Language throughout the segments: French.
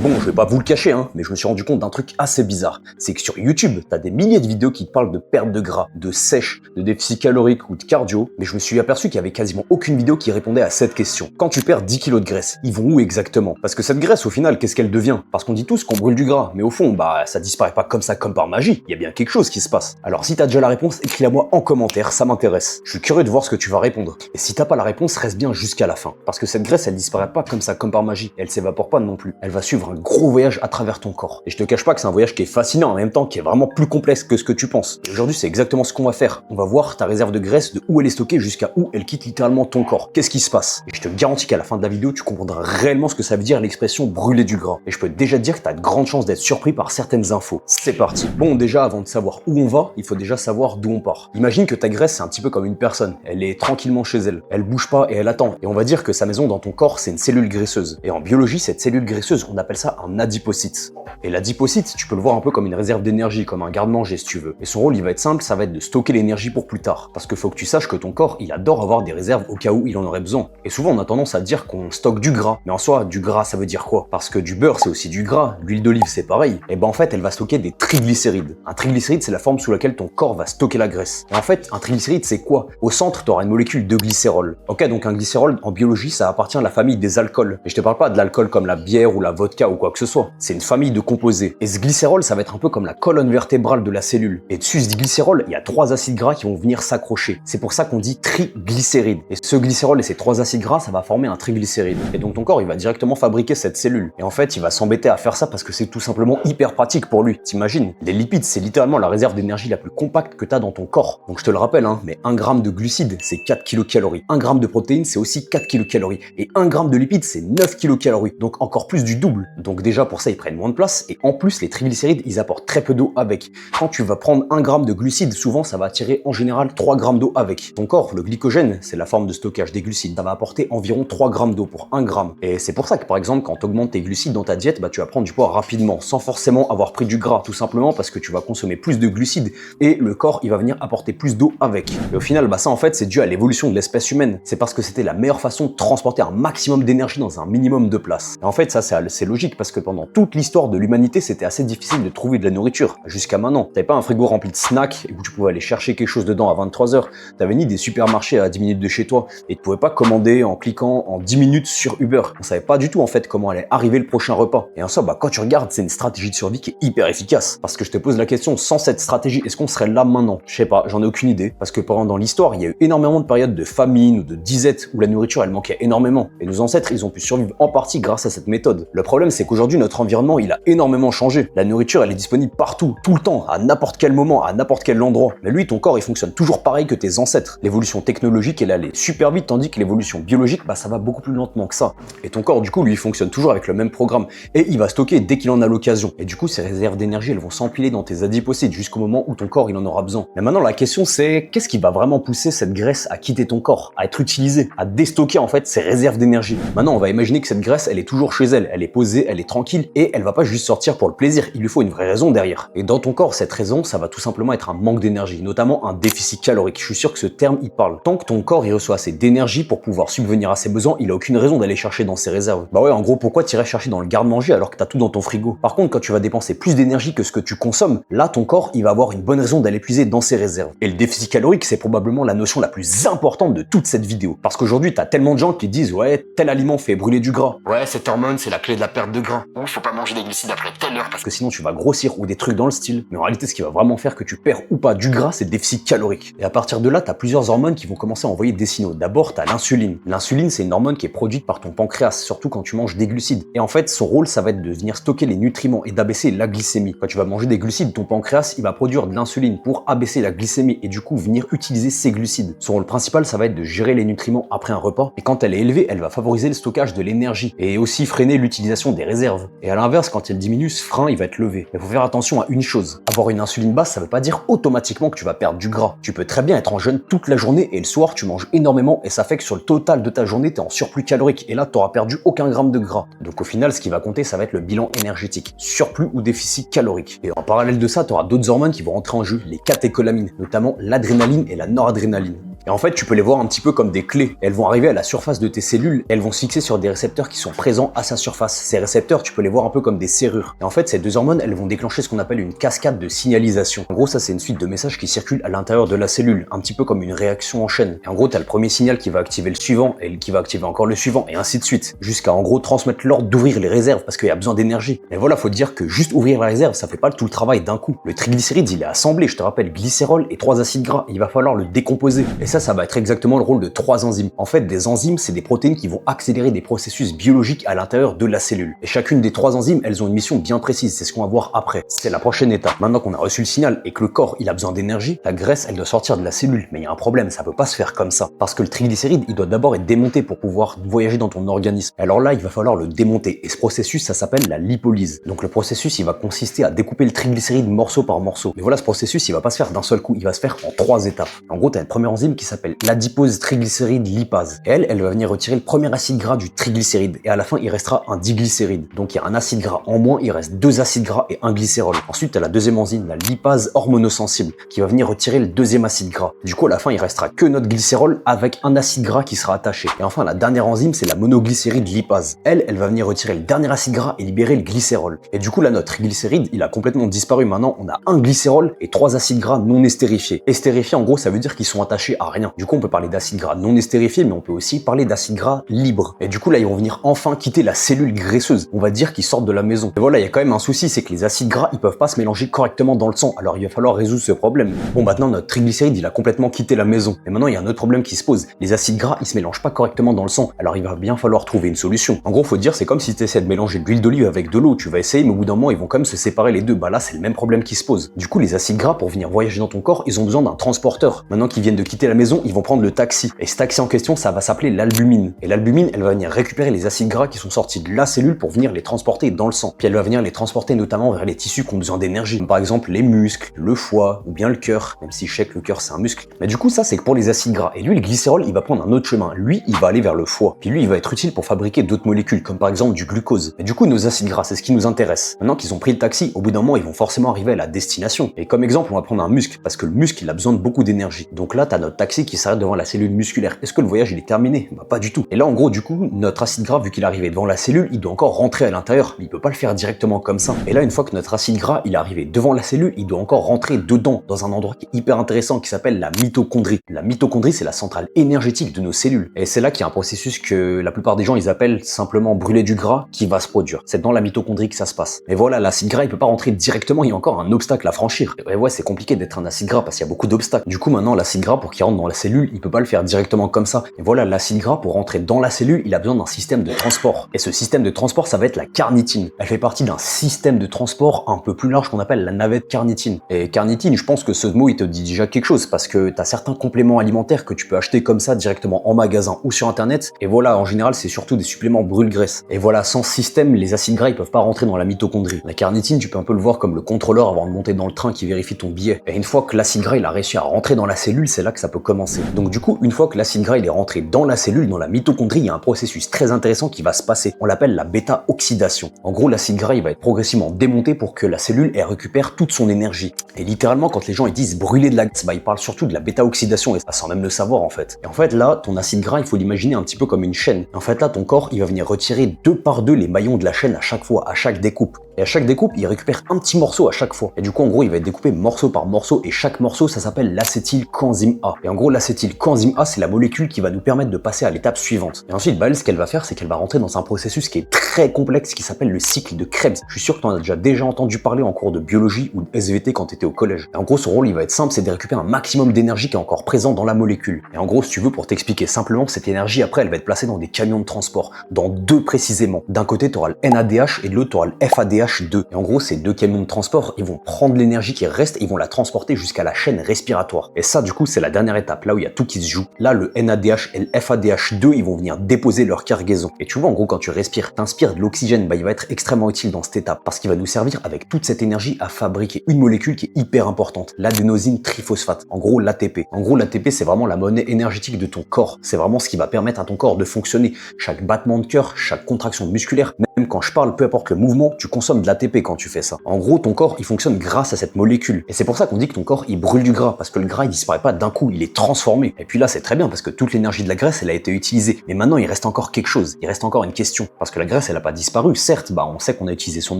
Bon, je vais pas vous le cacher, mais je me suis rendu compte d'un truc assez bizarre. C'est que sur YouTube, t'as des milliers de vidéos qui te parlent de perte de gras, de sèche, de déficit calorique ou de cardio, mais je me suis aperçu qu'il y avait quasiment aucune vidéo qui répondait à cette question. Quand tu perds 10 kilos de graisse, ils vont où exactement? Parce que cette graisse, au final, qu'est-ce qu'elle devient? Parce qu'on dit tous qu'on brûle du gras, mais au fond, ça disparaît pas comme ça, comme par magie. Il y a bien quelque chose qui se passe. Alors si t'as déjà la réponse, écris-la moi en commentaire, ça m'intéresse. Je suis curieux de voir ce que tu vas répondre. Et si t'as pas la réponse, reste bien jusqu'à la fin. Parce que cette graisse, elle disparaît pas comme ça, comme par magie. Elle s'évapore pas non plus. Elle va suivre un gros voyage à travers ton corps. Et je te cache pas que c'est un voyage qui est fascinant en même temps, qui est vraiment plus complexe que ce que tu penses. Et aujourd'hui, c'est exactement ce qu'on va faire. On va voir ta réserve de graisse, de où elle est stockée jusqu'à où elle quitte littéralement ton corps. Qu'est-ce qui se passe? Et je te garantis qu'à la fin de la vidéo, tu comprendras réellement ce que ça veut dire l'expression brûler du gras. Et je peux déjà te dire que t'as de grandes chances d'être surpris par certaines infos. C'est parti. Bon, déjà, avant de savoir où on va, il faut déjà savoir d'où on part. Imagine que ta graisse, c'est un petit peu comme une personne. Elle est tranquillement chez elle. Elle bouge pas et elle attend. Et on va dire que sa maison dans ton corps, c'est une cellule graisseuse. Et en biologie, cette cellule graisseuse, on appelle ça un adipocyte. Et l'adipocyte, tu peux le voir un peu comme une réserve d'énergie, comme un garde-manger si tu veux. Et son rôle, il va être simple, ça va être de stocker l'énergie pour plus tard. Parce que faut que tu saches que ton corps, il adore avoir des réserves au cas où il en aurait besoin. Et souvent, on a tendance à dire qu'on stocke du gras. Mais en soi, du gras, ça veut dire quoi? Parce que du beurre, c'est aussi du gras. L'huile d'olive, c'est pareil. Et ben en fait, elle va stocker des triglycérides. Un triglycéride, c'est la forme sous laquelle ton corps va stocker la graisse. Et en fait, un triglycéride, c'est quoi? Au centre, tu auras une molécule de glycérol. Ok, donc un glycérol, en biologie, ça appartient à la famille des alcools. Et je te parle pas de l'alcool comme la bière ou la vodka ou quoi que ce soit. C'est une famille de composés. Et ce glycérol, ça va être un peu comme la colonne vertébrale de la cellule. Et dessus ce glycérol, il y a 3 acides gras qui vont venir s'accrocher. C'est pour ça qu'on dit triglycéride. Et ce glycérol et ces 3 acides gras, ça va former un triglycéride. Et donc ton corps, il va directement fabriquer cette cellule. Et en fait, il va s'embêter à faire ça parce que c'est tout simplement hyper pratique pour lui. T'imagines? Les lipides, c'est littéralement la réserve d'énergie la plus compacte que tu as dans ton corps. Donc je te le rappelle, mais 1 gramme de glucides, c'est 4 kilocalories. 1 gramme de protéines, c'est aussi 4 kilocalories. Et 1 gramme de lipides, c'est 9 kilocalories. Donc encore plus du double. Donc déjà pour ça, ils prennent moins de place. Et en plus, les triglycérides, ils apportent très peu d'eau avec. Quand tu vas prendre 1 gramme de glucides, souvent ça va attirer en général 3 grammes d'eau avec. Ton corps, le glycogène, c'est la forme de stockage des glucides. Ça va apporter environ 3 grammes d'eau pour 1 gramme. Et c'est pour ça que par exemple, quand tu augmentes tes glucides dans ta diète, tu vas prendre du poids rapidement, sans forcément avoir pris du gras. Tout simplement parce que tu vas consommer plus de glucides et le corps, il va venir apporter plus d'eau avec. Et au final, ça en fait, c'est dû à l'évolution de l'espèce humaine. C'est parce que c'était la meilleure façon de transporter un maximum d'énergie dans un minimum de place. Et en fait, ça, c'est logique parce que pendant toute l'histoire de l'humanité, c'était assez difficile de trouver de la nourriture. Jusqu'à maintenant, t'avais pas un frigo rempli de snacks où tu pouvais aller chercher quelque chose dedans à 23h. T'avais ni des supermarchés à 10 minutes de chez toi et tu pouvais pas commander en cliquant en 10 minutes sur Uber. On savait pas du tout en fait comment allait arriver le prochain repas. Et en soi, quand tu regardes, c'est une stratégie de survie qui est hyper efficace. Parce que je te pose la question, sans cette stratégie, est-ce qu'on serait là maintenant? Je sais pas, j'en ai aucune idée. Parce que pendant l'histoire, il y a eu énormément de périodes de famine ou de disette où la nourriture elle manquait énormément. Et nos ancêtres, ils ont pu survivre en partie grâce à cette méthode. Le problème, c'est qu'aujourd'hui, notre environnement, il a énormément changé. La nourriture, elle est disponible partout, tout le temps, à n'importe quel moment, à n'importe quel endroit. Mais lui, ton corps, il fonctionne toujours pareil que tes ancêtres. L'évolution technologique, elle allait super vite, tandis que l'évolution biologique, ça va beaucoup plus lentement que ça. Et ton corps, du coup, lui, il fonctionne toujours avec le même programme. Et il va stocker dès qu'il en a l'occasion. Et du coup, ces réserves d'énergie, elles vont s'empiler dans tes adipocytes jusqu'au moment où ton corps, il en aura besoin. Mais maintenant, la question, c'est qu'est-ce qui va vraiment pousser cette graisse à quitter ton corps, à être utilisée, à déstocker en fait ces réserves d'énergie? Maintenant, on va imaginer que cette graisse, elle est toujours chez elle. Elle est posée, elle est tranquille et elle va pas juste sortir pour le plaisir. Il lui faut une vraie raison derrière. Et dans ton corps, cette raison, ça va tout simplement être un manque d'énergie, notamment un déficit calorique. Je suis sûr que ce terme, il parle. Tant que ton corps, il reçoit assez d'énergie pour pouvoir subvenir à ses besoins, il a aucune raison d'aller chercher dans ses réserves. Bah ouais, en gros, pourquoi t'irais chercher dans le garde-manger alors que t'as tout dans ton frigo? Par contre, quand tu vas dépenser plus d'énergie que ce que tu consommes, là, ton corps, il va avoir une bonne raison d'aller puiser dans ses réserves. Et le déficit calorique, c'est probablement la notion la plus importante de toute cette vidéo. Parce qu'aujourd'hui, t'as tellement de gens qui disent, ouais, tel aliment fait brûler du gras. Ouais, cette hormone, c'est la clé de la perte de gras. Ou faut pas manger des glucides après telle heure parce que sinon tu vas grossir ou des trucs dans le style. Mais en réalité, ce qui va vraiment faire que tu perds ou pas du gras, c'est le déficit calorique. Et à partir de là, t'as plusieurs hormones qui vont commencer à envoyer des signaux. D'abord, t'as l'insuline. L'insuline, c'est une hormone qui est produite par ton pancréas, surtout quand tu manges des glucides. Et en fait, son rôle, ça va être de venir stocker les nutriments et d'abaisser la glycémie. Quand tu vas manger des glucides, ton pancréas, il va produire de l'insuline pour abaisser la glycémie et du coup venir utiliser ces glucides. Son rôle principal, ça va être de gérer les nutriments après un repas. Et quand elle est élevée, elle va favoriser le stockage de l'énergie et aussi freiner l'utilisation des réserves. Et à l'inverse, quand elle diminue, ce frein, il va être levé. Mais faut faire attention à une chose. Avoir une insuline basse, ça veut pas dire automatiquement que tu vas perdre du gras. Tu peux très bien être en jeûne toute la journée et le soir, tu manges énormément et ça fait que sur le total de ta journée, t'es en surplus calorique et là, t'auras perdu aucun gramme de gras. Donc au final, ce qui va compter, ça va être le bilan énergétique, surplus ou déficit calorique. Et en parallèle de ça, t'auras d'autres hormones qui vont rentrer en jeu, les catécholamines, notamment l'adrénaline et la noradrénaline. Et en fait, tu peux les voir un petit peu comme des clés. Elles vont arriver à la surface de tes cellules, elles vont se fixer sur des récepteurs qui sont présents à sa surface. Ces récepteurs, tu peux les voir un peu comme des serrures. Et en fait, ces deux hormones, elles vont déclencher ce qu'on appelle une cascade de signalisation. En gros, ça, c'est une suite de messages qui circulent à l'intérieur de la cellule, un petit peu comme une réaction en chaîne. Et en gros, tu as le premier signal qui va activer le suivant, et qui va activer encore le suivant, et ainsi de suite, jusqu'à en gros transmettre l'ordre d'ouvrir les réserves parce qu'il y a besoin d'énergie. Et voilà, faut dire que juste ouvrir la réserve, ça fait pas tout le travail d'un coup. Le triglycéride, il est assemblé, je te rappelle, glycérol et 3 acides gras. Il va falloir le décomposer. Et ça va être exactement le rôle de 3 enzymes. En fait, des enzymes, c'est des protéines qui vont accélérer des processus biologiques à l'intérieur de la cellule. Et chacune des 3 enzymes, elles ont une mission bien précise. C'est ce qu'on va voir après. C'est la prochaine étape. Maintenant qu'on a reçu le signal et que le corps, il a besoin d'énergie, la graisse, elle doit sortir de la cellule. Mais il y a un problème, ça peut pas se faire comme ça. Parce que le triglycéride, il doit d'abord être démonté pour pouvoir voyager dans ton organisme. Alors là, il va falloir le démonter. Et ce processus, ça s'appelle la lipolyse. Donc le processus, il va consister à découper le triglycéride morceau par morceau. Mais voilà, ce processus, il va pas se faire d'un seul coup. Il va se faire en 3 étapes. En gros, tu as une première enzyme qui s'appelle l'adipose triglycéride lipase. Et elle va venir retirer le premier acide gras du triglycéride. Et à la fin, il restera un diglycéride. Donc il y a un acide gras en moins, il reste 2 acides gras et un glycérol. Ensuite, tu as la deuxième enzyme, la lipase hormonosensible, qui va venir retirer le deuxième acide gras. Du coup, à la fin, il restera que notre glycérol avec un acide gras qui sera attaché. Et enfin, la dernière enzyme, c'est la monoglycéride lipase. Elle va venir retirer le dernier acide gras et libérer le glycérol. Et du coup, là, notre triglycéride, il a complètement disparu. Maintenant, on a un glycérol et 3 acides gras non estérifiés. Estérifiés, en gros, ça veut dire qu'ils sont attachés à rien. Du coup, on peut parler d'acides gras non estérifiés, mais on peut aussi parler d'acides gras libres. Et du coup, là, ils vont venir enfin quitter la cellule graisseuse. On va dire qu'ils sortent de la maison. Et voilà, il y a quand même un souci, c'est que les acides gras, ils peuvent pas se mélanger correctement dans le sang. Alors, il va falloir résoudre ce problème. Bon, maintenant, notre triglycéride, il a complètement quitté la maison. Et maintenant, il y a un autre problème qui se pose. Les acides gras, ils se mélangent pas correctement dans le sang. Alors, il va bien falloir trouver une solution. En gros, faut dire, c'est comme si tu essaies de mélanger de l'huile d'olive avec de l'eau. Tu vas essayer, mais au bout d'un moment, ils vont quand même se séparer les deux. Bah là, c'est le même problème qui se pose. Du coup, les acides gras, pour venir voyager dans ton corps, ils ont besoin d'un transporteur. Maintenant qu'ils viennent de quitter la maison, ils vont prendre le taxi. Et ce taxi en question, ça va s'appeler l'albumine. Et l'albumine, elle va venir récupérer les acides gras qui sont sortis de la cellule pour venir les transporter dans le sang. Puis elle va venir les transporter notamment vers les tissus qui ont besoin d'énergie. Comme par exemple les muscles, le foie ou bien le cœur. Même si je sais que le cœur c'est un muscle. Mais du coup, ça c'est pour les acides gras. Et lui, le glycérol, il va prendre un autre chemin. Lui, il va aller vers le foie. Puis lui, il va être utile pour fabriquer d'autres molécules, comme par exemple du glucose. Et du coup, nos acides gras, c'est ce qui nous intéresse. Maintenant qu'ils ont pris le taxi, au bout d'un moment, ils vont forcément arriver à la destination. Et comme exemple, on va prendre un muscle, parce que le muscle, il a besoin de beaucoup d'énergie. Donc là, t'as notre taxi qui s'arrête devant la cellule musculaire. Est-ce que le voyage, il est terminé? Bah pas du tout. Et là, en gros, du coup, notre acide gras, vu qu'il est arrivé devant la cellule, il doit encore rentrer à l'intérieur. Mais il peut pas le faire directement comme ça. Et là, une fois que notre acide gras, il est arrivé devant la cellule, il doit encore rentrer dedans, dans un endroit qui est hyper intéressant, qui s'appelle la mitochondrie. La mitochondrie, c'est la centrale énergétique de nos cellules. Et c'est là qu'il y a un processus que la plupart des gens, ils appellent simplement brûler du gras, qui va se produire. C'est dans la mitochondrie que ça se passe. Et voilà, l'acide gras, il peut pas rentrer directement, il y a encore un obstacle à franchir. Et ouais, c'est compliqué d'être un acide gras parce qu'il y a beaucoup d'obstacles. Du coup, maintenant, l'acide gras, pour qu'il rentre dans la cellule, il peut pas le faire directement comme ça. Et voilà, l'acide gras, pour rentrer dans la cellule, il a besoin d'un système de transport. Et ce système de transport, ça va être la carnitine. Elle fait partie d'un système de transport un peu plus large qu'on appelle la navette carnitine. Et carnitine, je pense que ce mot, il te dit déjà quelque chose parce que t'as certains compléments alimentaires que tu peux acheter comme ça directement en magasin ou sur internet. Et voilà, en général, c'est surtout des suppléments brûle-graisse. Et voilà, sans ce système, les acides gras, ils peuvent pas rentrer dans la mitochondrie. La carnitine, tu peux un peu le voir comme le contrôleur avant de monter dans le train qui vérifie ton billet. Et une fois que l'acide gras, il a réussi à rentrer dans la cellule, c'est là que ça peut commencer. Donc du coup, une fois que l'acide gras, il est rentré dans la cellule, dans la mitochondrie, il y a un processus très intéressant qui va se passer. On l'appelle la bêta-oxydation. En gros, l'acide gras, il va être progressivement démonté pour que la cellule, elle récupère toute son énergie. Et littéralement, quand les gens ils disent brûler de la graisse, bah ils parlent surtout de la bêta-oxydation, et ça sans même le savoir en fait. Et en fait là, ton acide gras, il faut l'imaginer un petit peu comme une chaîne. Et en fait là, ton corps, il va venir retirer 2 par 2 les maillons de la chaîne à chaque fois, à chaque découpe. Et à chaque découpe, il récupère un petit morceau à chaque fois. Et du coup, en gros, il va être découpé morceau par morceau, et chaque morceau, ça s'appelle l'acétylcoenzyme A. Et en gros, l'acétylcoenzyme A, c'est la molécule qui va nous permettre de passer à l'étape suivante. Et ensuite, bah, elle, ce qu'elle va faire, c'est qu'elle va rentrer dans un processus qui est très complexe, qui s'appelle le cycle de Krebs. Je suis sûr que tu en as déjà entendu parler en cours de biologie ou de SVT quand tu étais au collège. Et en gros, son rôle, il va être simple, c'est de récupérer un maximum d'énergie qui est encore présent dans la molécule. Et en gros, si tu veux, pour t'expliquer simplement, cette énergie, après, elle va être placée dans des camions de transport, dans 2 précisément. D'un côté, tu auras le NADH et de l'autre, tu auras le FADH2. Et en gros, ces 2 camions de transport, ils vont prendre l'énergie qui reste et ils vont la transporter jusqu'à la chaîne respiratoire. Et ça, du coup, c'est la dernière étape, là où il y a tout qui se joue. Là, le NADH et le FADH2, ils vont venir déposer leur cargaison. Et tu vois, en gros, quand tu respires, t'inspires de l'oxygène, bah, il va être extrêmement utile dans cette étape parce qu'il va nous servir avec toute cette énergie à fabriquer une molécule qui est hyper importante, l'adénosine triphosphate. En gros, l'ATP. En gros, l'ATP, c'est vraiment la monnaie énergétique de ton corps. C'est vraiment ce qui va permettre à ton corps de fonctionner. Chaque battement de cœur, chaque contraction musculaire, même quand je parle, peu importe le mouvement, tu consommes consommes de l'ATP quand tu fais ça. En gros, ton corps, il fonctionne grâce à cette molécule. Et c'est pour ça qu'on dit que ton corps, il brûle du gras, parce que le gras, il disparaît pas d'un coup, il est transformé. Et puis là, c'est très bien, parce que toute l'énergie de la graisse, elle a été utilisée. Mais maintenant, il reste encore quelque chose, il reste encore une question. Parce que la graisse, elle a pas disparu. Certes, on sait qu'on a utilisé son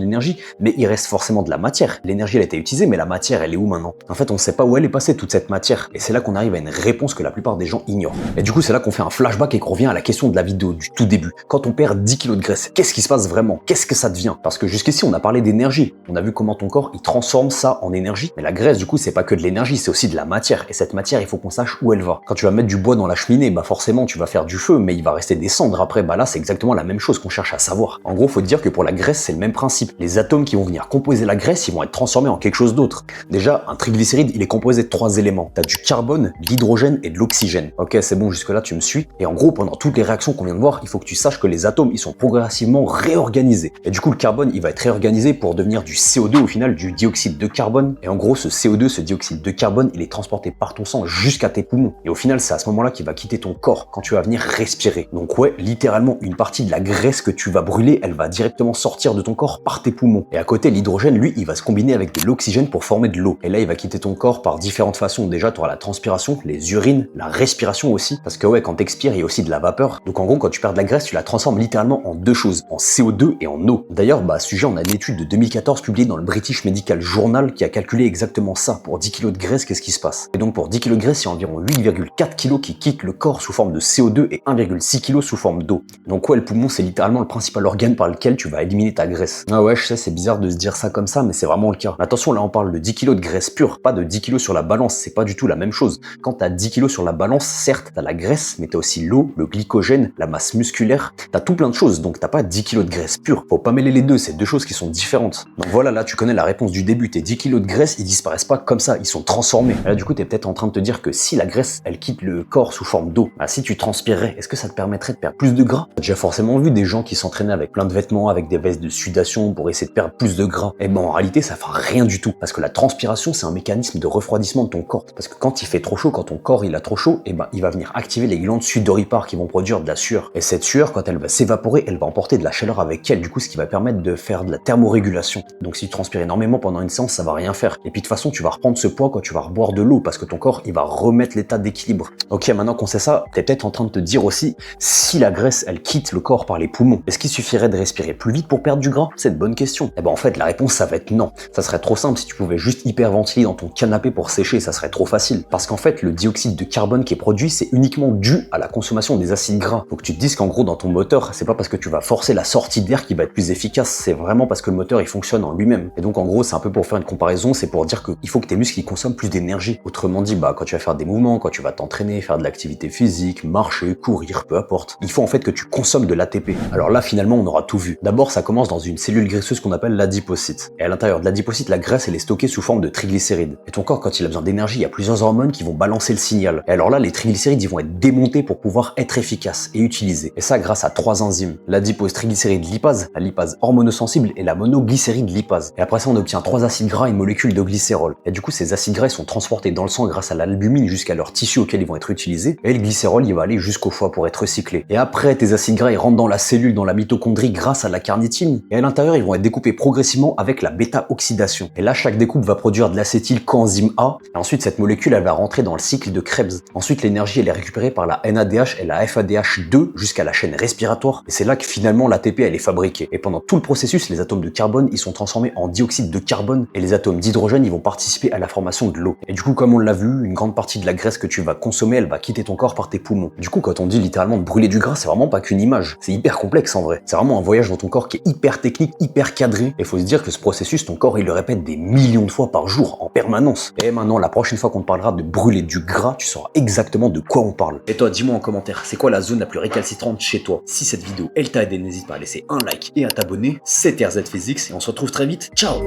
énergie, mais il reste forcément de la matière. L'énergie, elle a été utilisée, mais la matière, elle est où maintenant? En fait, on sait pas où elle est passée, toute cette matière. Et c'est là qu'on arrive à une réponse que la plupart des gens ignorent. Et du coup, c'est là qu'on fait un flashback et qu'on revient à la question de la vidéo du tout début. Quand on perd 10 kilos de graisse, qu'est-ce qui se passe vraiment? Qu'est-ce que ça devient? Parce que jusqu'ici, on a parlé d'énergie. On a vu comment ton corps, il transforme ça en énergie. Mais la graisse, du coup, c'est pas que de l'énergie, c'est aussi de la matière. Et cette matière, il faut qu'on sache où elle va. Quand tu vas mettre du bois dans la cheminée, forcément, tu vas faire du feu, mais il va rester des cendres après. Là, c'est exactement la même chose qu'on cherche à savoir. En gros, faut te dire que pour la graisse, c'est le même principe. Les atomes qui vont venir composer la graisse, ils vont être transformés en quelque chose d'autre. Déjà, un triglycéride, il est composé de 3 éléments. T'as du carbone, de l'hydrogène et de l'oxygène. Ok, c'est bon, jusque-là, tu me suis. Et en gros, pendant toutes les réactions qu'on vient de voir, il faut que tu saches que les atomes, ils sont progressivement réorganisés. Et du coup, le carbone, il va être réorganisé pour devenir du CO2, au final, du dioxyde de carbone. Et en gros, ce CO2, ce dioxyde de carbone, il est transporté par ton sang jusqu'à tes poumons. Et au final, c'est à ce moment-là qu'il va quitter ton corps quand tu vas venir respirer. Donc ouais, littéralement, une partie de la graisse que tu vas brûler, elle va directement sortir de ton corps par tes poumons. Et à côté, l'hydrogène, lui, il va se combiner avec de l'oxygène pour former de l'eau. Et là, il va quitter ton corps par différentes façons. Déjà, tu auras la transpiration, les urines, la respiration aussi. Parce que ouais, quand t'expires, il y a aussi de la vapeur. Donc en gros, quand tu perds de la graisse, tu la transformes littéralement en deux choses, en CO2 et en eau. D'ailleurs, à ce sujet, on a une étude de 2014 publiée dans le British Medical Journal qui a calculé exactement ça. Pour 10 kg de graisse, qu'est-ce qui se passe? Et donc pour 10 kg de graisse, il y a environ 8,4 kg qui quittent le corps sous forme de CO2 et 1,6 kg sous forme d'eau. Donc ouais, le poumon, c'est littéralement le principal organe par lequel tu vas éliminer ta graisse. Ah ouais, je sais, c'est bizarre de se dire ça comme ça, mais c'est vraiment le cas. Mais attention, là on parle de 10 kg de graisse pure, pas de 10 kg sur la balance, c'est pas du tout la même chose. Quand t'as 10 kg sur la balance, certes, t'as la graisse, mais t'as aussi l'eau, le glycogène, la masse musculaire, t'as tout plein de choses, donc t'as pas 10 kg de graisse pure. Faut pas mêler les deux, c'est deux choses qui sont différentes. Donc voilà, là tu connais la réponse du début, tes 10 kg de graisse, ils disparaissent pas comme ça, ils sont transformés. Et là du coup, t'es peut-être en train de te dire que si la graisse, elle quitte le corps sous forme d'eau, si tu transpirerais, est-ce que ça te permettrait de perdre plus de gras? T'as déjà forcément vu des gens qui s'entraînaient avec plein de vêtements, avec des vestes de sudation pour essayer de perdre plus de gras. Et en réalité, ça fera rien du tout. Parce que la transpiration, c'est un mécanisme de refroidissement de ton corps. Parce que quand il fait trop chaud, quand ton corps il a trop chaud, il va venir activer les glandes sudoripares qui vont produire de la sueur. Et cette sueur, quand elle va s'évaporer, elle va emporter de la chaleur avec elle. Du coup, ce qui va permettre de faire de la thermorégulation. Donc si tu transpires énormément pendant une séance, ça va rien faire. Et puis de toute façon, tu vas reprendre ce poids quand tu vas reboire de l'eau parce que ton corps, il va remettre l'état d'équilibre. Ok, maintenant qu'on sait ça, t'es peut-être en train de te dire aussi, si la graisse, elle quitte le corps par les poumons, est-ce qu'il suffirait de respirer plus vite pour perdre du gras? C'est une bonne question. En fait, la réponse, ça va être non. Ça serait trop simple si tu pouvais juste hyperventiler dans ton canapé pour sécher, ça serait trop facile. Parce qu'en fait, le dioxyde de carbone qui est produit, c'est uniquement dû à la consommation des acides gras. Faut que tu te dises qu'en gros, dans ton moteur, c'est pas parce que tu vas forcer la sortie d'air qui va être plus efficace, c'est vraiment parce que le moteur, il fonctionne en lui-même. Et donc, en gros, c'est un peu pour faire une comparaison, c'est pour dire qu'il faut que tes muscles, ils consomment plus d'énergie. Autrement dit, quand tu vas faire des mouvements, quand tu vas t'entraîner, faire de l'activité physique, marcher, courir, peu importe, il faut en fait que tu consommes de l'ATP. Alors là, finalement, on aura tout vu. D'abord, ça commence dans une cellule graisseuse qu'on appelle l'adipocyte. Et à l'intérieur de l'adipocyte, la graisse, elle est stockée sous forme de triglycérides. Et ton corps, quand il a besoin d'énergie, il y a plusieurs hormones qui vont balancer le signal. Et alors là, les triglycérides, ils vont être démontés pour pouvoir être efficaces et utilisés. Et ça, grâce à 3 enzymes. L'adipose triglycéride lipase, la lipase hormonosensible et la monoglycéride lipase. Et après ça, on obtient 3 acides gras et une molécule de glycérol. Et du coup, ces acides gras, ils sont transportés dans le sang grâce à l'albumine jusqu'à leurs tissus auxquels ils vont être utilisés. Et le glycérol, il va aller jusqu'au foie pour être recyclé. Et après, tes acides gras, ils rentrent dans la cellule, dans la mitochondrie grâce à la carnitine. Et à l'intérieur, ils vont être découpés progressivement avec la bêta-oxydation. Et là, chaque découpe va produire de l'acétyl coenzyme A. Et ensuite, cette molécule, elle va rentrer dans le cycle de Krebs. Ensuite, l'énergie, elle est récupérée par la NADH et la FADH2 jusqu'à la chaîne respiratoire. Et c'est là que finalement, l'ATP, elle est fabriquée. Et pendant tout le processus, les atomes de carbone, ils sont transformés en dioxyde de carbone. Et les atomes d'hydrogène, ils vont participer à la formation de l'eau. Et du coup, comme on l'a vu, une grande partie de la graisse que tu vas consommer, elle va quitter ton corps par tes poumons. Du coup, quand on dit littéralement de brûler du gras, c'est vraiment pas qu'une image. C'est hyper complexe en vrai. C'est vraiment un voyage dans ton corps qui est hyper technique, hyper cadré. Et il faut se dire que ce processus, ton corps, il le répète des millions de fois par jour, en permanence. Et maintenant, la prochaine fois qu'on te parlera de brûler du gras, tu sauras exactement de quoi on parle. Et toi, dis-moi en commentaire, c'est quoi la zone la plus récalcitrante chez toi? Si cette vidéo, elle t'a aidé, n'hésite pas à laisser un like et à t'abonner. C'était RZ Physics et on se retrouve très vite. Ciao!